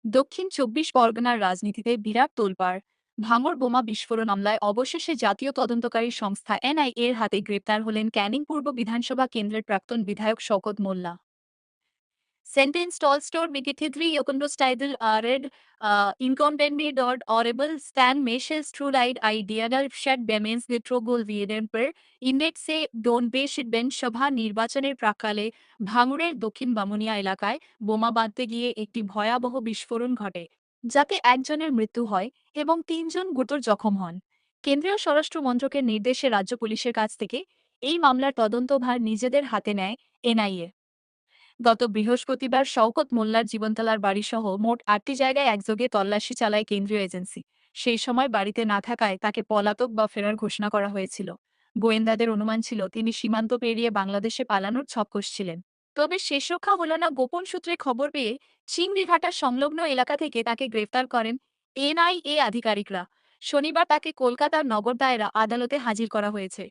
দক্ষিণ ২৪ পরগনার রাজনীতিতে বিরাট তোলপাড়। ভাঙড় বোমা বিস্ফোরণ মামলায় অবশেষে জাতীয় তদন্তকারী সংস্থা এনআইএ এর হাতে গ্রেপ্তার হলেন ক্যানিং পূর্ব বিধানসভা কেন্দ্রের প্রাক্তন বিধায়ক শওকত মোল্লা। Sentenced all store Mikithidri Yokundostitle red incompetently dot horrible stand meshes true light ideal shed bemens the trogol viedemper indeed say don't be shit bench সভা নির্বাচনের প্রাক্কালে ভাঙড়ের দক্ষিণ বামুনিয়া এলাকায় বোমা বাঁধতে গিয়ে একটি ভয়াবহ বিস্ফোরণ ঘটে, যাতে একজনের মৃত্যু হয় এবং ৩ জন গুরুতর জখম হন। কেন্দ্রীয় স্বরাষ্ট্র মন্ত্রকের নির্দেশে রাজ্য পুলিশের কাছ থেকে এই মামলার তদন্তভার নিজেদের হাতে নেয় এনআইএ। গত বৃহস্পতিবার শওকত মোল্লার জীবনতলার বাড়িসহ মোট ৮টি জায়গায় একযোগে তল্লাশি চালায় কেন্দ্রীয় এজেন্সি। সেই সময় বাড়িতে না থাকায় তাকে পলাতক বা ফেরার ঘোষণা করা হয়েছিল। গোয়েন্দাদের অনুমান ছিল তিনি সীমান্ত পেরিয়ে বাংলাদেশে পালানোর ছক কষছিলেন। তবে শেষ রক্ষা হল না। গোপন সূত্রে খবর পেয়ে চিংড়িঘাটা সংলগ্ন এলাকা থেকে তাকে গ্রেফতার করেন এনআইএ আধিকারিকরা। শনিবার তাকে কলকাতার নগর দায়রা আদালতে হাজির করা হয়েছে।